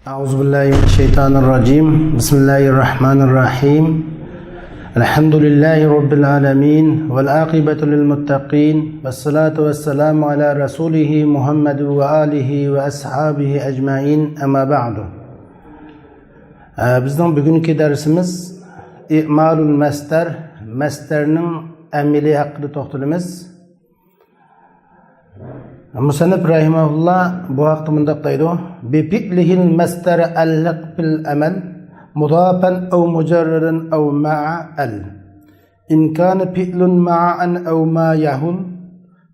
أعوذ بالله من الشيطان الرجيم بسم الله الرحمن الرحيم الحمد لله رب العالمين والعاقبة للمتقين والصلاة والسلام على رسوله محمد وآله وأصحابه أجمعين أما بعد bizning bugungi darsimiz i'malul mastar mastarning amili haqida to'xtalamiz. Musannif rahimahullah bu haqda mundaq deydi: "Bi fi'lihil mastar alliq bil amal mudafan aw mujarradan aw ma'a al. In kana fi'lun ma'an aw ma yahul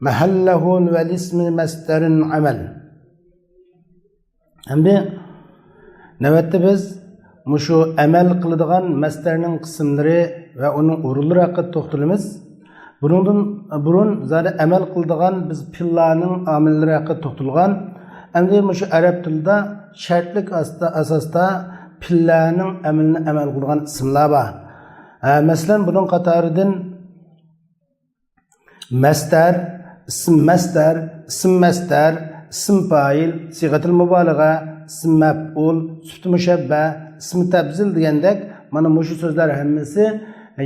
mahallahu wal ismi mastarin amal." Endi navbatda biz mushu amal qiladigan mastarning qismlari va uning o'rinlari haqida to'xtalamiz. Bundan burun zada amal qiladigan biz fillarning amillari haqida to'xtalgan. Endi mushu arab tilida shartlik asosda fillarning amalini amal qiladigan ismlar bor. Masalan, bunun qatoridan mastar, ism mastar, ism fa'il, sigatul mubalagha, ism maf'ul, sifat mushabba, ism tabzil degandek mana mushu so'zlar hammasi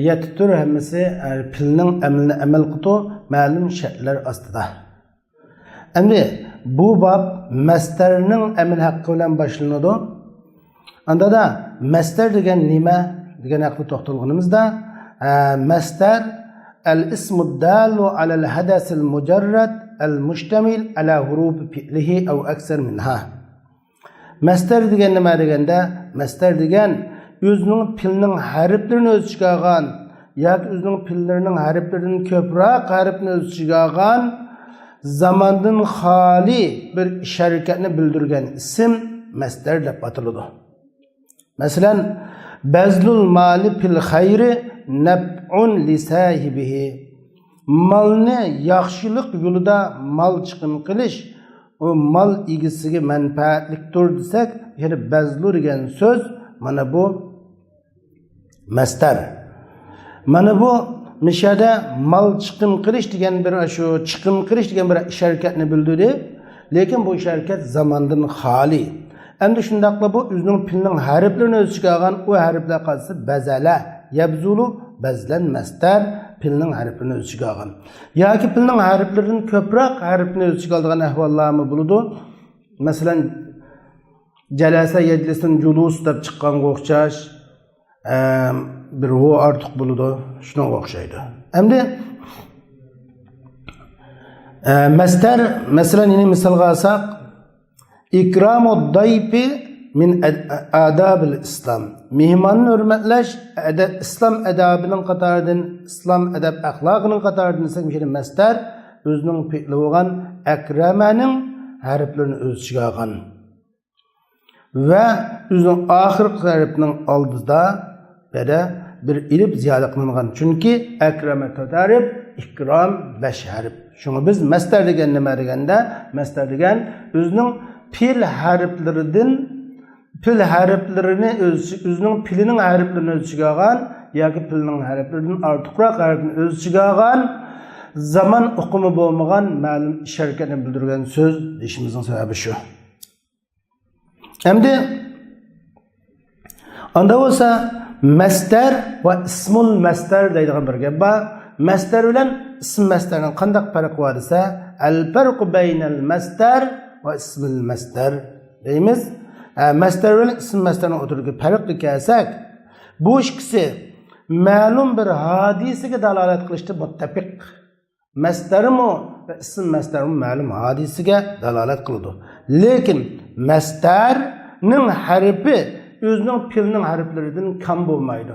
yetitur hammasi filning amalini amal qildi ma'lum shartlar ostida. Endi bu bab mastarning amal haqqi bilan boshlanadi. Anda da mastar degan nima degan haqida to'xtalganimizda mastar al-ismu dalu ala al-hadas al-mujarrad al-mushtamil ala huruf fi'lihi aw aksar minha. Mastar degan nima deganda mastar degan özünün filning harflarini o'z ichiga olgan yoki o'zining fillarining harflaridan ko'proq harfni o'z ichiga olgan zamondan xoli bir ish harakatni bildirgan ism mastar deb ataladi. Masalan, bazlul mali fil xayri naf'un li sahibihi. Malni yaxshilik yo'lida mal chiqim qilish o mal egisiga manfaatlikdir desak, ya'ni bazlu degan so'z mana bu mastar. Mana bu mishada mal chiqim qilish degan bir shu chiqim qilish degan bir ish harakatni bildirdi, lekin bu ish harakat zamondan xoli. Endi shundaqla bu o'zining filning harflarini o'z ichiga olgan u harflar qolsa bazala, yabzulu, bazlan mastar filning harflarini o'z ichiga olgan. Yoki filning harflaridan ko'proq harfni o'z ichiga olgan ahvollarmi bo'ladi. Masalan, jalasa yajlisun julus deb chiqqanga o'xshash bir hu ortiq bo'ladi, shunga o'xshaydi. Endi mastar masalan yine misolga olsak, ikramud dayfi min adabil islam. Mehmonni hurmatlash islom adabining qatoridan, islom adab axloqining qatoridan desak, mana mastar o'zining fi'li bo'lgan akramaning harflarini o'z ichiga olgan. Ve üzün ahirki harfinin aldığında böyle bir ilip ziyade kılıngan. Çünkü ekreme tatarib, ikram 5 harf. Şunu biz mastar degen nima degende, mastar degen üzünün fil harflerini özünün filinin harflerini öz içine algan, yoki filinin harflerinden artıqroq harfini öz içine algan, zaman uqumu bo'lmagan ma'lum ish harakatini bildirgan so'z deyishimizning sababi shu. Endi anda bo'lsa mastar va ismul mastar deydigan bir gap bor. Mastar bilan ism mastarning qanday farqi bor desa, al farqu baynal mastar va ismul mastar deymiz. Mastar bilan ism mastarning o'tirgan farqi kelsak, bu ikkisi ma'lum bir hodisaga dalolat qilishda muttafiq. Mastarmi va ism mastarmi ma'lum hodisaga dalolat qiladi. Lekin mastarning harfi o'zining filning harflaridan kam bo'lmaydi.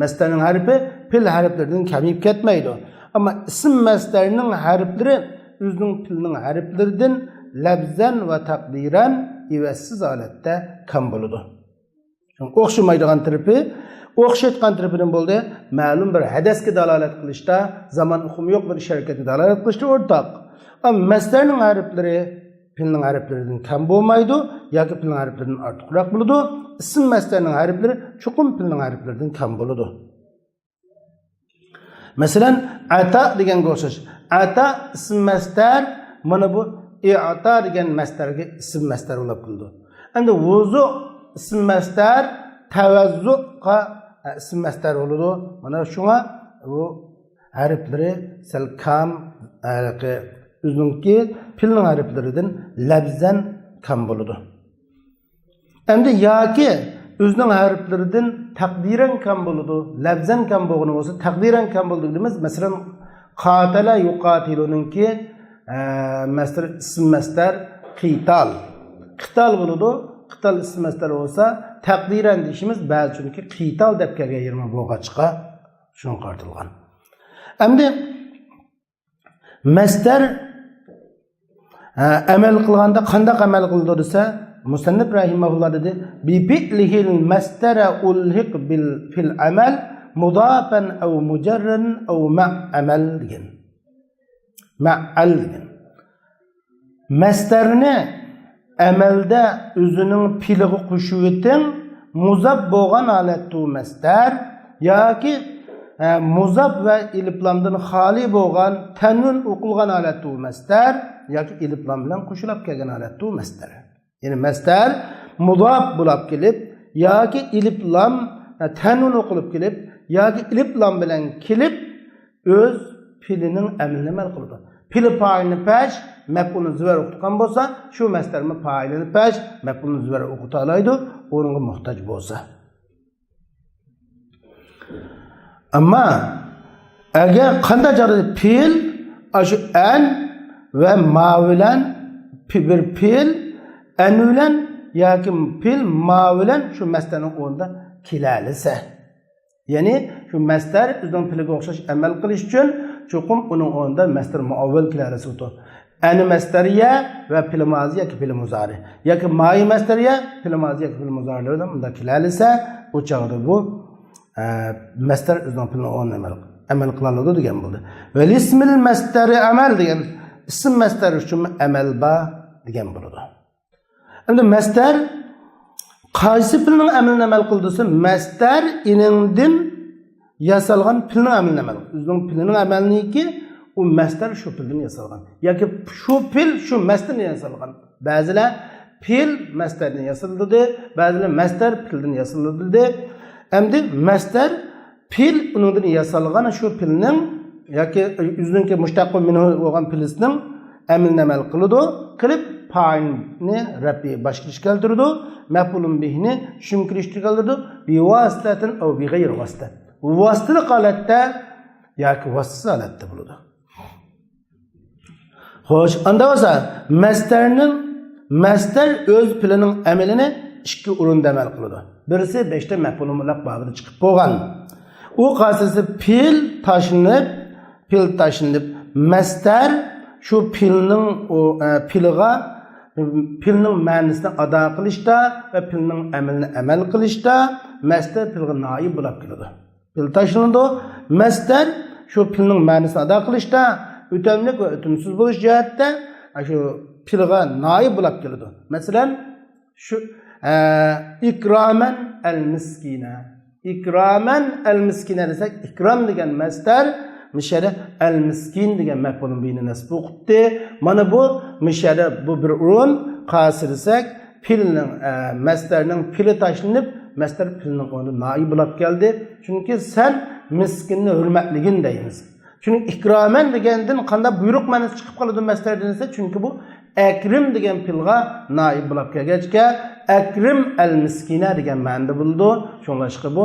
Mastarning harfi fil harflaridan kamib ketmaydi. Ammo ism mastarning harflari o'zining filning harflaridan labzan va taqdiran evassiz holatda kam bo'ladi. O'xshamaydigan tarafi, o'xshatgan tarafidan bo'ldi, ma'lum bir hadasga dalolat qilishda, zaman uqumi yo'q bir ish harakatga dalolat qilishda o'rtoq. Ammo mastarning harflari filning harflaridan kam bo'lmaydi yoki filning harflaridan ortiqroq bo'ladi. Ism mastarning harflari chuqum filning harflaridan kam bo'ladi. Masalan, ata deganga o'xshash. Ata ism mastar, mana bu i'ta degan mastarga ism mastar bo'lib qildi. Endi vuzu ism mastar tavazzuqa ism mastar bo'ladi. Mana shunga bu harflari sal kam uzunki pilning harflaridan labzan kam bo'ladi. Endi yoki o'zining harflaridan taqdiran kam bo'ladi. Labzan kam bo'lgani bo'lsa, taqdiran kam bo'ldi deymiz. Masalan, qatala yuqatilunki mastar ism mastar qital. Qital bo'ladi. Qital ism mastar bo'lsa, taqdiran deyishimiz ba'zi chunki qital deb kelgan yerma bo'lg'achqa shuni qartilgan. Endi mastar amal qilganda qanday amal qildi desa, Musannif rahimahullah dedi, bi fi'lihil mastara ulhiq bil fil amal mudafan aw mujarran aw ma'amal degan. Ma'al degan. Mastarni amalda o'zining piliga qo'shib o'ting, muzab bo'lgan holatda mastar yoki muzab va iliflamdan xoli bo'lgan tanvin o'qilgan holatda mastar yoki iliflam bilan qo'shilib kelgan holatda mastar. Yani mastar mudaf bo'lib kelib yoki iliflam tanvin o'qilib kelib yoki iliflam bilan kelib o'z pilining amalini amal qiladi. Pili fa'ilni pesh, maf'ulni zivor o'qitgan bo'lsa, shu mastarni fa'ilini pesh, maf'ulni zivor o'qita oladi, o'ringa muhtoj bo'lsa. Amma agar qanday joyda pil, shu an va ma bilan bir pil, an bilan yoki pil ma bilan shu mastarning o'rnida kelalisa. Ya'ni shu mastar o'zining piliga o'xshash amal qilish uchun chuqum uning o'rnida mastar muavval kelalisa o'tir. An mastariya va pil mazi yoki pil muzari yoki mai mastariya, pil mazi yoki pil muzarilardan unda kelalisa, o chog'da bu mastar o'zining pilini o'rnida amal qiladi degan bo'ldi. Va ismil mastari amal degan ism mastar uchun amal ba degan bo'ladi. Endi mastar qaysi pilning amalini amal qildisi? Mastar iningdin yasalgan pilning amalini amal qildi. O'zining pilining amalniki u mastar shu pildan yasalgan. Yoki shu pil shu mastardan yasalgan. Ba'zilar pil mastardan yasaldi, ba'zilar mastar pildan yasaldi. Endi mastar pil uningdan yasalgan shu pilning yoki o'zining mushtaqo minhu bo'lgan pilisining amalini amal qiladi. Qilib fa'ilni rabbi boshqarish keltirdi, maf'ulun bihni tushuntirishga keltirdi, bi vasitatin aw bi g'ayr vasita. Vasitali holatda yoki vassiz holatda bo'ladi. Xo'sh, unda bo'lsa mastar o'z pilining amalini ikki o'rinda amal qiladi. Birisi 5 ta maf'ulun mutlaq babida chiqib bo'lgan. U qasisi pil tashinib mastar shu pilning pilning ma'nosini ado qilishda va pilning amalini amal qilishda mastar pilga noib bo'lib keladi. Pil tashinadi, mastar shu pilning ma'nosini ado qilishda o'tamlik va o'timsiz bo'lish jihatda shu pilga noib bo'lib keladi. Masalan, shu ikraman al-miskina. İkramen el-miskine desek, ikram degan mastar mishara al-miskin degan maf'ulun bihi nasb o'qitdi. Mana bu mishara bu bir o'rin qasi desak, pilning mastarning pili tashlanib, mastar pilning o'rnida noib bo'lib keldi. Chunki sen miskinni hurmatligin deymiz. Chunki ikramen degandan qanday buyruq ma'nosi chiqib qoladi mastardan desa, chunki bu akrim degan pilga noib bo'lib kelgachga akrim al-miskina degan ma'noda bo'ldi. Shunlashqa bu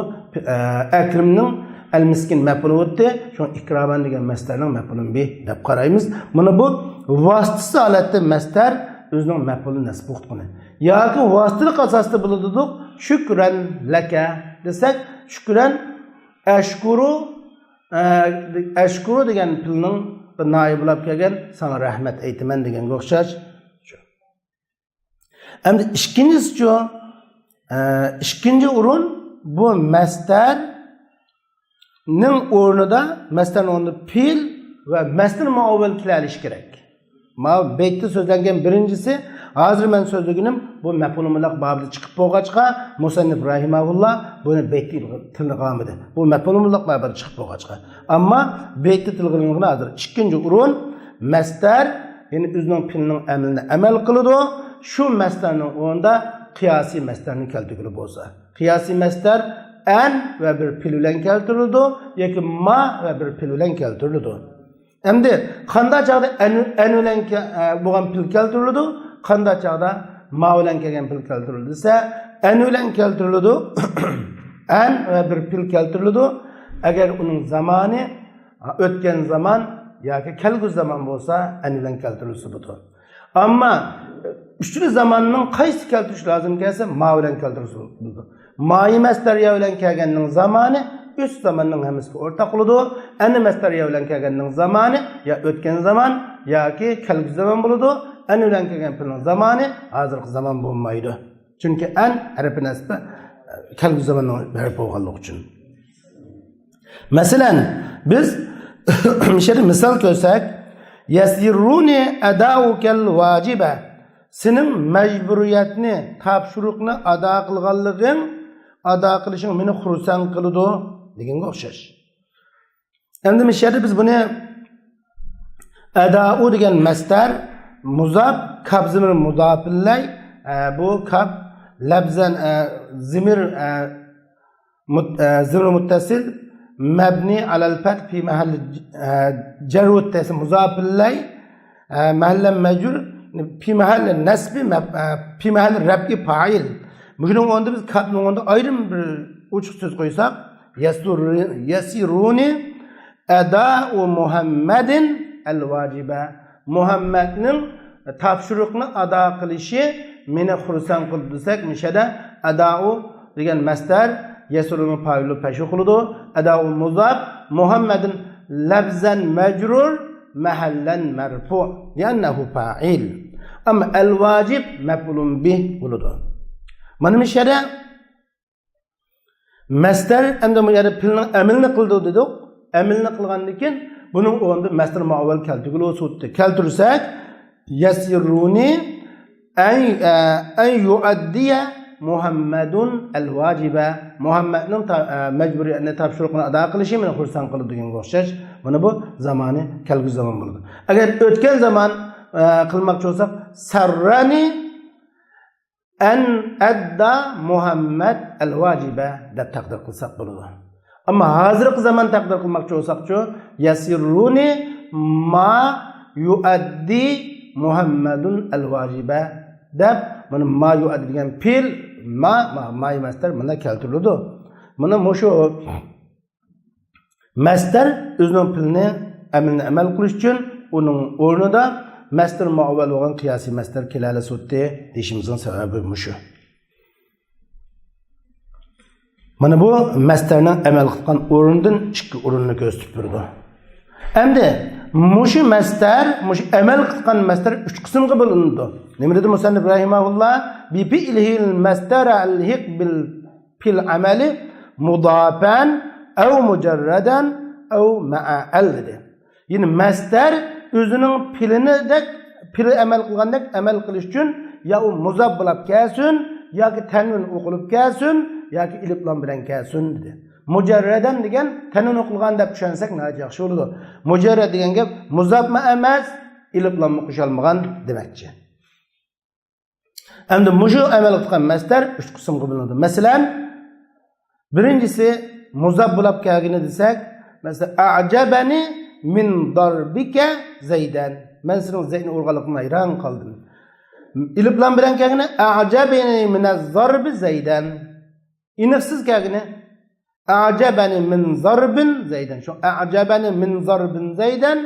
akrimning al-miskin maf'uli o'tdi. Shu ikraman degan mastarning maf'ulun bi deb qaraymiz. Mana bu vositasi holatda mastar o'zining maf'ulini nasb qiladi. Yoki vositali asosda bo'ladi. Shukran laka desak, shukran ashkuru degan pilning noib bo'lib kelgan, sana rahmat aytaman deganga o'xshash. Endi ikkinchi o'rin bu mastarning o'rnida pil va mastar muavval kelalishi kerak. Ma baytda so'zlangan birinchisi, hozir men so'zlaganim bu maf'ulun mutlaq babida chiqib bo'lg'achqa, Musannif rahimahullah buni baytda tilg'amidi. Bu maf'ulun mutlaq babida chiqib bo'lg'achqa. Ammo baytda tilg'amig'ini hozir ikkinchi o'rin mastar, ya'ni o'zining pilning amalini amal qiladi. Shu mastarning o'rnida qiyasi masdarni keltirgili bo'lsa. Qiyasi masdar an va bir pil bilan keltirildi yoki ma va bir pil bilan keltirildi. Endi qanday chaqda an bilan bo'lgan pil keltirildi, qanday chaqda ma bilan kelgan pil keltirildi desa, an bilan keltirildi. An va bir pil keltirildi. Agar uning zamoni o'tgan zaman yoki kelgusi zaman bo'lsa, an bilan keltirilsa bo'ladi. Ammo uchli zamanning qaysi keltirish lozim kelsa, ma bilan keltirilsa bo'ladi. Ma'i masdariya bilan kelganning zamoni üç zamanning hammasiga o'rtaq bo'ladi. Ani masdariya bilan kelganning zamoni ya o'tgan zaman yoki kelgusi zaman bo'ladi. An bilan kelgan pilning zamoni hozirgi zaman bo'lmaydi. Chunki an harfi nasbi kelgusi zamanning harfi bo'lganligi uchun. Masalan, biz şöyle misal koysak, yasirruni ada'ukal vacibe. Senin mecburiyetini, tapşırıkını ada kılganlığın, ada kılışın meni xursand kılıdı degenge o'xshash. Endi mishada biz buni ada'u degan masdar muzab kab zimir mudafillay bu kab labzan zimir zimir muttasil مبني على الفتح في محل جر والتسم مضاف إليه محل مجرور في محل النسب في محل رفع فاعل. Bugün onda biz katının onda ayrı bir uçuk söz koysak yasiruni eda'u Muhammedin el vacibe. Muhammed'nin tapşırıkını ada kılışı meni xursand qildi desak, mishada eda'u degan masdar Yesulun paylu peşi kılıdı. Eda'u muzab Muhammed'in labzan mecrur mahallen merfu. Liannehu fa'il. Ama el vacib mef'ulun bih kılıdı. Benim işede masdar endi bu yerde pilning emilini kıldı dedik. Emilini kılgandikin bunun onda masdar muavval keltirgili o'sutdi. Keltirsak yasirruni en yuaddiya Muhammedun el-vacibe. Muhammed'nin mecburiyetini tapşırıkını ada kılışı meni xursand qilib deganga o'xshash. Mana bu zamani kelgusi zaman bo'ladi. Agar o'tgan zaman qilmoqchi bo'lsak, sarrani an adda Muhammed el-vacibe deb taqdir qilsak bo'ladi. Ammo hozirgi zaman taqdir qilmoqchi bo'lsak-chi, yasirruni ma yuaddi Muhammedun el-vacibe deb mana ma yuaddi degan fil ma masdar mana keltirildi. Mana mushu masdar o'zining pilni amilni amal qilish uchun uning o'rnida masdar muavval bo'lgan qiyosiy masdar kelali sutdi deyishimizning sababi mushu. Mana bu masdarning amal qilgan o'rnidan ikki o'rinni ko'rsatib turdi. Endi mushu masdar, mushu amal qilgan masdar uch qismga bo'lindi. Nima dedi musannif rahimahullah? Bi fi'lihil masdara alhiq bil fil amali mudafan aw mujarradan aw ma'a al dedi. Yani masdar o'zining pilinidek pili amal qilgandek amal qilish uchun ya u muzab bo'lib kelsin yoki tanvin o'qilib kelsin yoki ilif lam bilan kelsin dedi. Mujarradan degan tanvin o'qilgan deb tushunsak yaxshi bo'ladi. Mujarrad degan gap muzabma emas, ilif lamni qo'shilmagan demakchi. Endi mushu amal qilgan masdar uch qismga bo'linadi. Masalan, birinchisi muzab bo'lib kelgani desak, masalan, a'jabani min darbika Zaydan. Men sening Zaydni urganligingdan hayron qoldim. Ilif lam bilan kelgani a'jabani min az-zarbi Zaydan. Iniqsiz kelgani a'jabani min zarbin Zaydan. Şu a'jabani min zarbin Zaydan,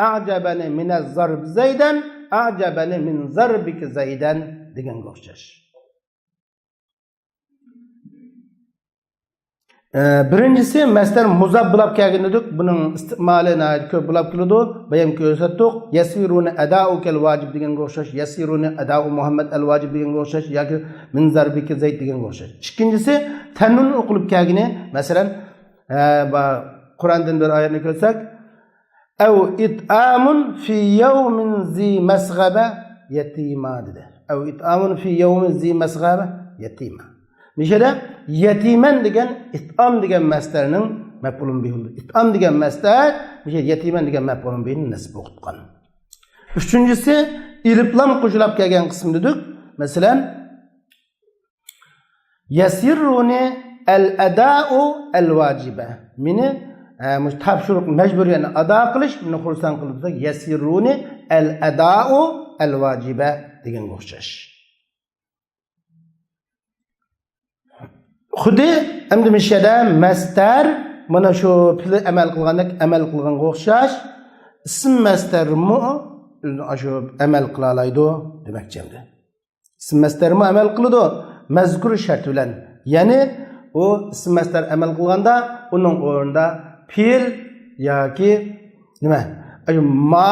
a'jabani min az-zarb Zaydan, a'jabani min zarbika Zaydan deganga o'xshash. Birinchisi masdar muzab bo'lib kelgan edik. Buning istiqmoli ko'p bo'lib keladi. Bayon ko'rsatdik. Yasiruni ada'ukal vacib deganga o'xshash, yasiruni ada'u Muhammad al-vacib deganga o'xshash yoki min zarbika Zayd deganga o'xshash. Ikkinchisi tanun o'qilib kelgani, masalan, Qur'ondan bir oyatni ko'rsak, aw it'amun fi yawmin zi masghaba yatima dedi. Aw it'amun fi yawmin zi masghaba yatima. Nishada yatiman degan it'am degan masdarning maf'ulun bihi. It'am degan masdar nishada yatiman degan maf'ulun bihi nasb o'qitgan. Uchinchisi ilif lam qo'shilib kelgan qism dedik. Masalan, Yasirruni el-eda'u el-vacibe. Meni topshiriq majburiyatni ado qilish meni xursand qilib, yasirruni el-eda'u el-vacibe deganga o'xshash. Xuddi endi mishada mastar mana shu pil amal qilgandek amal qilganga o'xshash. İsim mastarmi shu amal qila oladi demakchi endi. İsim mastarmi amal qiladi mazkur shart bilan. Ya'ni o ism mastar amal qilganda uning o'rnida pil yoki nima? Ma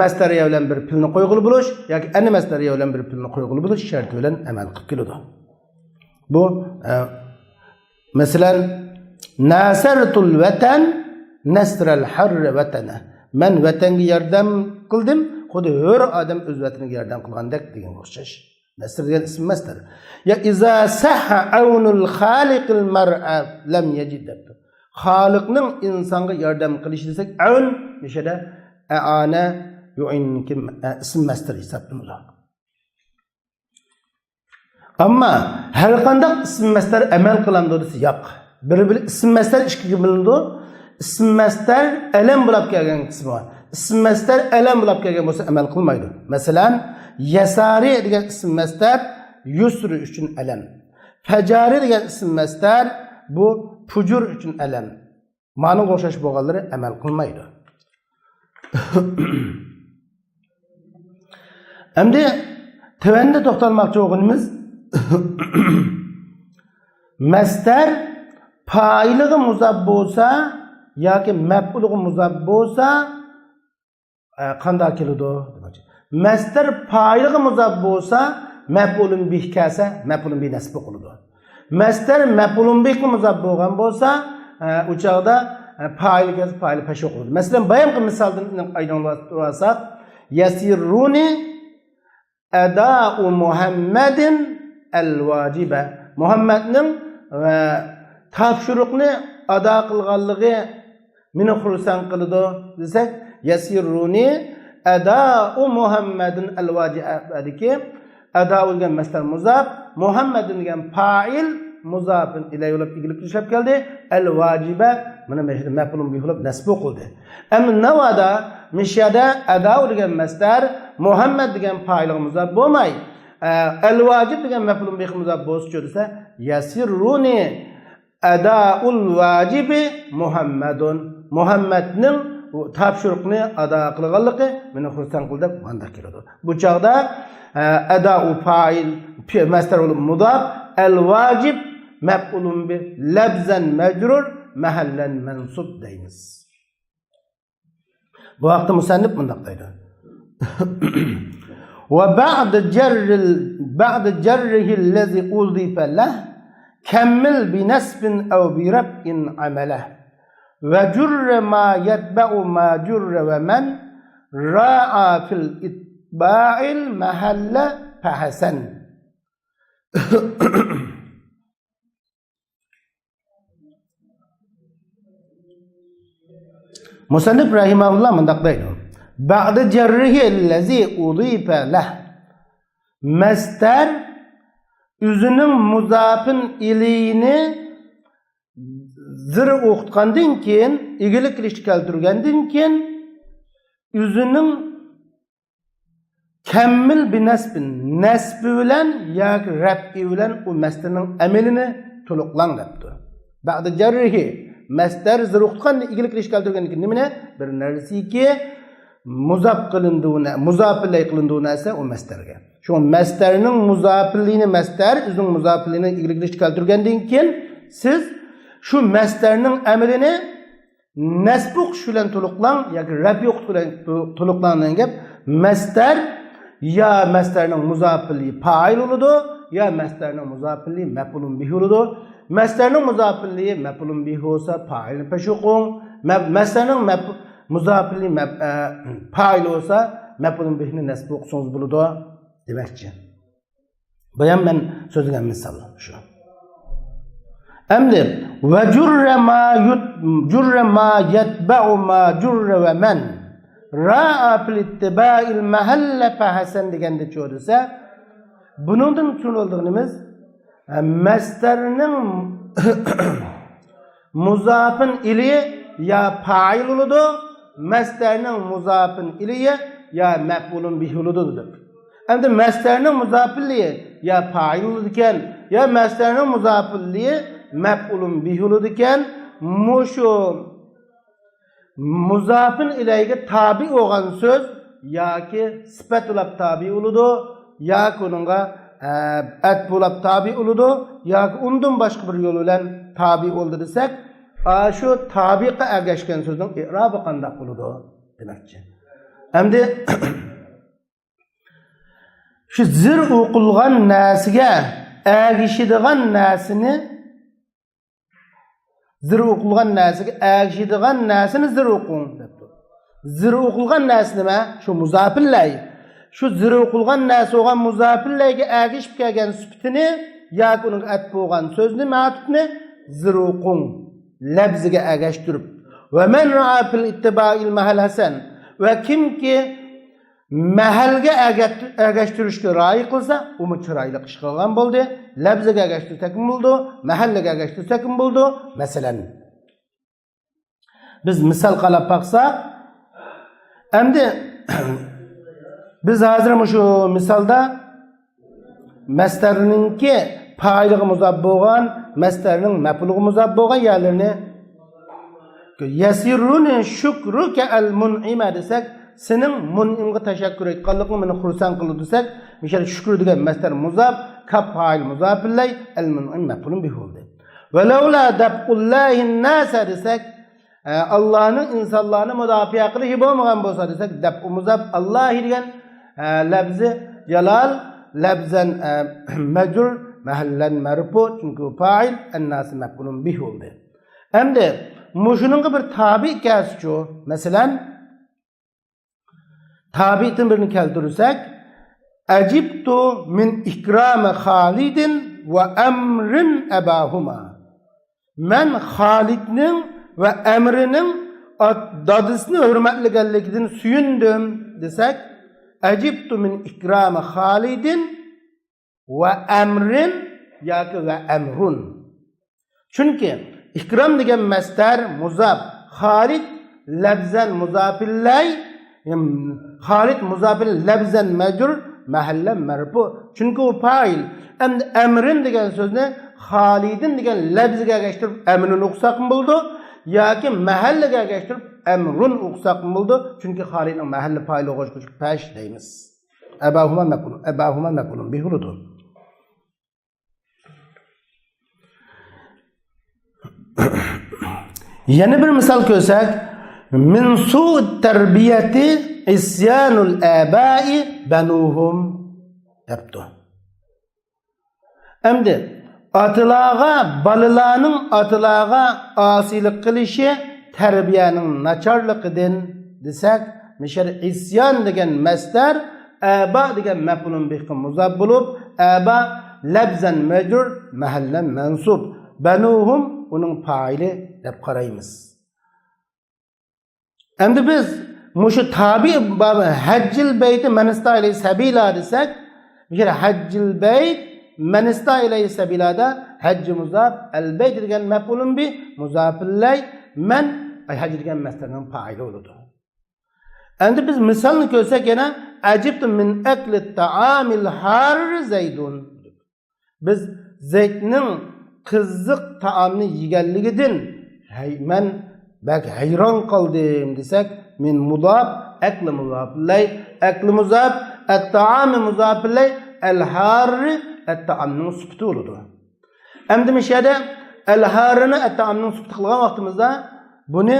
mastarya bilan bir pilni qo'yg'ili bo'lish yoki ana mastarya bilan bir pilni qo'yg'ili bo'lish sharti bilan amal qilib keladi. Bu masalan nasartul vatan nasral harr vatana. Men vatanga yordam qildim, xuddi har odam o'z vataniga yordam qilgandek degan o'xshash. Nasr degan ism mastar. Ya iza sahha awnul khaliqil mar'a lam yajid. Xaliqning insonga yordam qilishi desak, awn mishada aana yu'inkim ism mastar hisoblanadi. Ammo har qanday ism mastar amal qilamdi desa yo'q. Bir ism mastar ikkiga bo'linadi. İsm mastar alam bo'lib kelgan qismi bor. İsm mastar alam bo'lib kelgan bo'lsa amal qilmaydi. Masalan, yasari degan ism mastar yusri uchun alam. Fajari degan ism mastar bu fujur uchun alam. Ma'noga o'xshash bo'lganlari amal qilmaydi. Endi tavanda to'xtalmoqchi bo'lganimiz mastar fa'iliga muzab bo'lsa yoki maf'ulga muzab bo'lsa qanday keladi demoqchi. Mastar fa'iliga muzab bo'lsa maf'ulun bih kelsa maf'ulun bi nasb qiladi. Mastar maf'ulun bihga muzab bo'lgan bo'lsa u chog'da fa'il kelsa fa'il pesh qiladi. Masalan, bayonqi misoldan aydınlaştırırsak yasirruni ada'u Muhammadin el-vacibe. Muhammadning topshiriqni ado qilganligi meni xursand qiladi desak, yasirruni ada'u Muhammadin el-vacibe. Ada'u degan mastar muzaf, Muhammadin degan fa'il muzafin ilayhi olib igilib tushib keldi. El-vacibe mana mashhur maf'ulun bihi olib nasb qildi. Ammo navada mishada ada'u degan mastar Muhammad degan fa'ilga muzaf bo'lmay, el-vacib degan maf'ulun bihi muzaf bo'lsa desa, yasirruni ada'ul vacibi Muhammadun. Muhammadning topshiriqni ado qilganligi meni xursand qildi deb manda keladi. Bu chog'da ada'u fa'il mastar bo'lib mudaf, el-vacib maf'ulun bi labzan majrur mahallan mansub deymiz. Bu vaqtda musannif bundaq deydi. Ve ba'd jarrihi allazi udifa lah kemmil bi nasbin aw bi rab'in amalah ve jurra ma yatba'u ma jurra ve man ra'a fil itba'il mahalla fahasan. Musannif rahimahullah mundaq deydi. Ba'd jarrihi allazi udifa lah. Mastar üzünün muzafin iliğini zir o'qitgandan keyin, egilik qilishni keltirgandan keyin üzünün kammil bi nasbin, nasbi bilan yoki rab'i bilan u mastarning amalini to'liqlang debdi. Ba'd jarrihi mastar zir o'qitganda egilik qilishni keltirgandan keyin nimani? Bir narsaki muzaf qilindiğine, muzafilay qilindiğine ise o mastarga. Şu mastarning muzafilliğini mastar, üzün muzafilliğini ilgili keltirgandan keyin siz şu mastarning amalini nasb o'qish bilan to'liqlang yoki rafi o'qish bilan to'liqlangan gap. Mastar ya mastarning muzafilliği fa'il bo'ladi, ya mastarning muzafilliği maf'ulun bihi bo'ladi. Mastarning muzafilliği maf'ulun bihi bo'lsa fa'ilni pesh o'qing. Mastarning muzafilli fa'il olsa maf'ulun bihini nasb o'qisangiz bo'ladi demakchi. Bu ham men so'zlagan misol shu. Endi va jurra ma yatba'u ma jurra va man ra'a fil ittiba'il mahalla fa hasan deganda cho'disa, buningdan tushunildigimiz Masdarning muzafın ili ya fa'il uludu, masdarning muzafın ili ya maf'ulun bihi uludu. Endi masdarning muzafilliği ya fa'il uludiken ya masdarning muzafilliği maf'ulun bihi uludiken muşu muzafın ilayga tabi olan söz yoki sifat ulab tabi uludu yoki uningga at bo'lib tabi uludu yoki undan boshqa bir yo'l bilan tabi oldu desak, shu tabiqa ergashgan so'zning i'robi qanday uludu demakchi. Endi şu zir o'qilgan narsaga ergishadigan narsani zir o'qilgan narsaga ergishadigan narsani zir o'qing debdi. Zir o'qilgan narsa nima? Shu muzafillay. Şu zir o'qilgan narsa o'gan muzafillayga ergishib kelgan sifatini yoki uning at bo'lgan so'zni ma'tufni zir o'qing labziga ergashtirib. Va man ra'a fil ittiba'il mahal hasan va kimki mahalga ergashtirishga ra'y qilsa, u chiroyli ish qilgan bo'ldi. Labziga ergashtirsak bo'ldi, mahallaga ergashtirsak bo'ldi. Masalan, biz misol qilib baqsak, endi biz hozir shu misolda masdarninki fa'iliga muzaf bo'lgan, masdarning maf'uliga muzaf bo'lgan yerlarini yasirruni shukruka al-mun'ima desak, senin mun'imga tashakkur etganliging meni xursand qildi desak, misol shukr degan masdar muzaf, kaf fa'il muzaf illay, al-mun'im maf'ulun bihi bo'ldi. Va laula dabqullahin nas desak, Allah'ning insonlarni mudofaa qilishi bo'lmagan bo'lsa desak, dab'u muzaf Allah degan labzi jalal labzan majrur mahallan marfu çünkü fa'il an-nas maf'ulun bihi bo'ldi. Endi mushuning bir tabi kaschu, masalan tabi'tin birini keltirsak, acibtu min ikrami Halidin ve emrin ebahuma. Men Halidning ve emrinin dadısını hürmetliganligidan suyundim desak, acibtu min ikrami Halidin ve emrin yoki ve emrun. Çünkü ikram degan masdar muzaf, Halid labzan muzafillay, Halid muzafil labzan majrur mahallan marfu. Çünkü o fa'il. Endi emrin degan so'zni Halidin degan labziga ergashtirib emrini o'qsak bo'ldi yoki mahallaga ergashtirib emrun o'qsak bo'ldi. Çünkü Halidning mahalli fa'ili o'qish pash deymiz. Abahuma maqulun bihi uludu. Yana bir misol ko'rsak, min su'd tarbiyati isyanul aba'i banuhum debdi. Endi atılağ'a, balalarning atılağ'a asilik qilishi tarbiyaning nacharligidan desak, misol isyan degan masdar aba degan maf'ulun bihi muzaf bo'lib, aba labzan majrur mahallan mansub, banuhum uning fa'ili deb qaraymiz. Endi biz mushu tabi babi hajjil beyti manista ilay sabila desak, bir hajjil beyt manista ilay sabilada hajj muzaf, al beyt degan maf'ulun bi muzafillay, man hajj degan masdarning fa'ili bo'ladi. Endi biz misolni ko'rsak yana ajibtu min akli ta'amil har zaydun. Biz Zaydning qiziq taomni yeganligidan men bak hayron qoldim desak, min mudaf akli mudaf lay, akli mudaf at-ta'am mudaf lay, al-har at-ta'amning sifati bo'ladi. Endi mishada al-harni at-ta'amning sifati qilgan vaqtimizda buni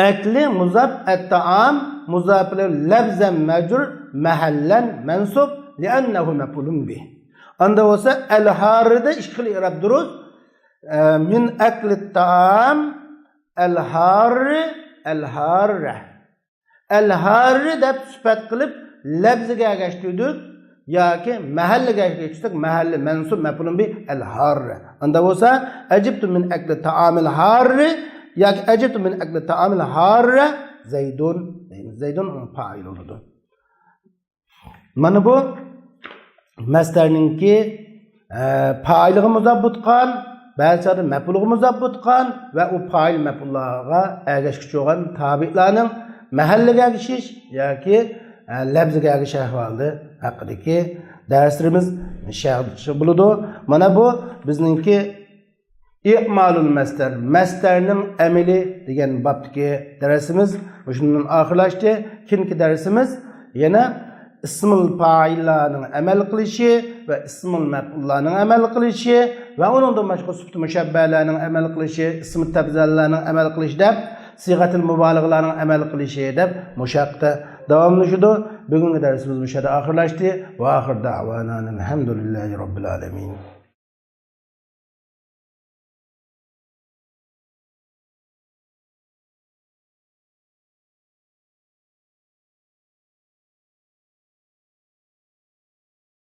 akli mudaf at-ta'am mudaf lay labzan majrur mahallan mansub li'annahu maf'ulun bih. Anda olsa el-har'da işkil i'rab duruz. Min akli ta'am el-har'e. El-har'e deb sifat qilib labziga ergashtirdik yoki mahalliga ergashtirdik, mahalli mansub maf'ulun bi el-har'e. Anda olsa ajibtu min akli ta'am el-har'e yoki ajibtu min akli ta'am el-har'e Zaydun. Zaydun fa'il bo'ladi. Mana bu masdarninki failiga muzabbit qan, ba'zida maf'ulga muzabbit qan va u fail maf'ullarga ergashguchi bo'lgan tabi'larning mahallaga ergashish yoki labziga ergashish ahvolida haqidagi darslarimiz sharh bo'ladi. Mana bu bizningki İ'malul masdar, masdarning amali degan babdagi darsimiz shundan oxirlashdi. Keyingi darsimiz yana ismul fa'illarning amal qilishi va ismul maf'ullarning amal qilishi va uningdan boshqa sifat mushabbalarning amal qilishi, ism tabzallarning amal qilishi deb, sigatul mubalig'larning amal qilishi deb mushaqda davomlashadi. Bugungi darsimiz bu yerda oxirlashdi. Va oxir da'vana alhamdulillahi robbil alamin.